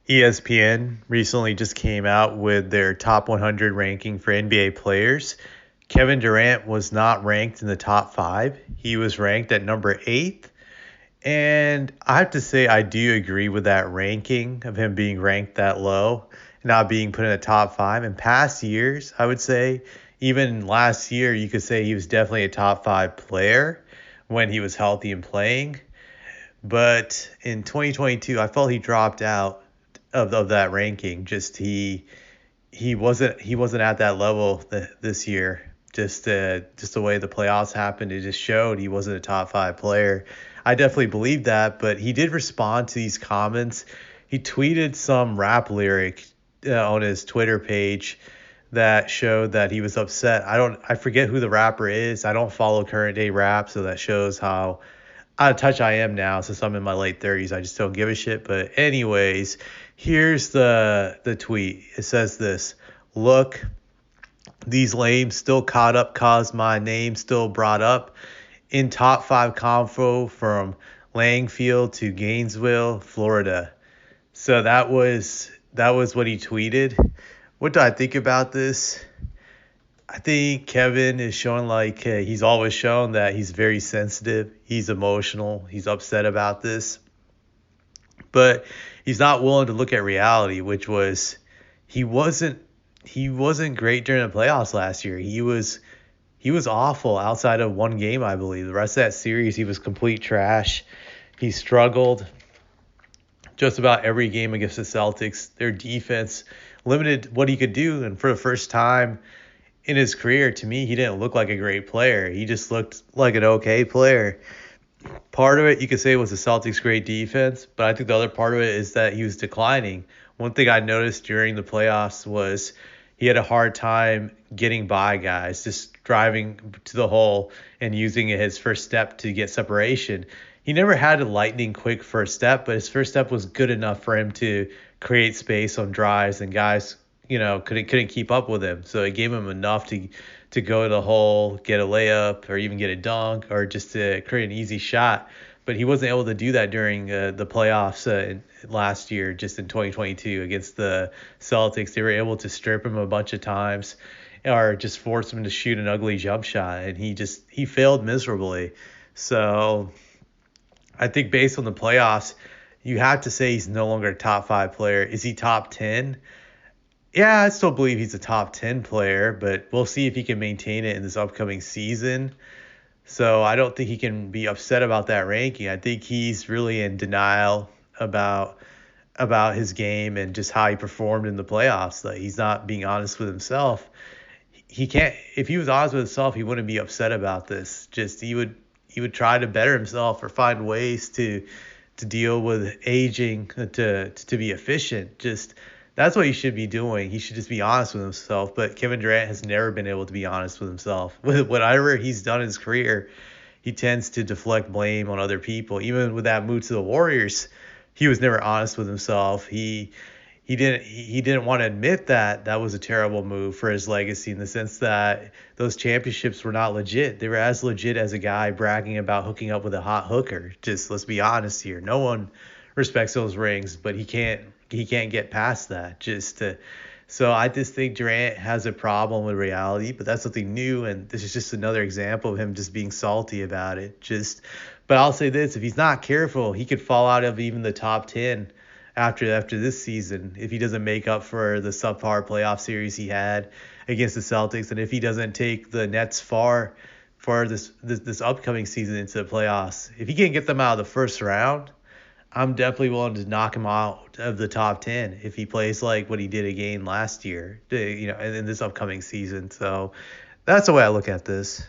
ESPN recently just came out with their top 100 ranking for NBA players. Kevin Durant was not ranked in the top five. He was ranked at number eighth. And I have to say, I do agree with that ranking of him being ranked that low, not being put in the top five. In past years, I would say, even last year, you could say he was definitely a top five player when he was healthy and playing. But in 2022, I felt he dropped out of that ranking. Just he wasn't at that level this year. Just the way the playoffs happened, it just showed he wasn't a top five player. I definitely believe that, but he did respond to these comments. He tweeted some rap lyric on his Twitter page that showed that he was upset. I forget who the rapper is. I don't follow current day rap, so that shows how out of touch I am now since I'm in my late 30s. I just don't give a shit. But anyways, here's the tweet. It says this: Look, these lames still caught up cause my name still brought up in top five convo from Langfield to Gainesville, Florida. So that was what he tweeted. What do I think about this? I think Kevin is showing like he's always shown that he's very sensitive. He's emotional. He's upset about this, but he's not willing to look at reality, which was he wasn't he wasn't great during the playoffs last year. He was awful outside of one game, I believe. The rest of that series, he was complete trash. He struggled just about every game against the Celtics. Their defense limited what he could do, and for the first time in his career, to me, he didn't look like a great player. He just looked like an okay player. Part of it, you could say, was the Celtics' great defense, but I think the other part of it is that he was declining. One thing I noticed during the playoffs was he had a hard time getting by guys, just driving to the hole and using his first step to get separation. He never had a lightning quick first step, but his first step was good enough for him to create space on drives, and guys, couldn't keep up with him. So it gave him enough to go to the hole, get a layup, or even get a dunk, or just to create an easy shot. But he wasn't able to do that during the playoffs last year, just in 2022 against the Celtics. They were able to strip him a bunch of times or just force him to shoot an ugly jump shot, and he failed miserably. So I think based on the playoffs, you have to say he's no longer a top five player. Is he top 10? Yeah, I still believe he's a top 10 player, but we'll see if he can maintain it in this upcoming season. So I don't think he can be upset about that ranking. I think he's really in denial about his game and just how he performed in the playoffs. Like, he's not being honest with himself. He can't. If he was honest with himself, he wouldn't be upset about this. Just he would try to better himself or find ways to deal with aging to be efficient. Just that's what he should be doing. He should just be honest with himself. But Kevin Durant has never been able to be honest with himself. With whatever he's done in his career, he tends to deflect blame on other people. Even with that move to the Warriors, he was never honest with himself. He didn't want to admit that that was a terrible move for his legacy, in the sense that those championships were not legit. They were as legit as a guy bragging about hooking up with a hot hooker. Just let's be honest here. No one respects those rings, but he can't get past that. So I just think Durant has a problem with reality, but that's something new, and this is just another example of him just being salty about it. But I'll say this: if he's not careful, he could fall out of even the top 10 after this season if he doesn't make up for the subpar playoff series he had against the Celtics, and if he doesn't take the Nets far for this upcoming season into the playoffs. If he can't get them out of the first round, I'm definitely willing to knock him out of the top 10 if he plays like what he did again last year, in this upcoming season. So that's the way I look at this.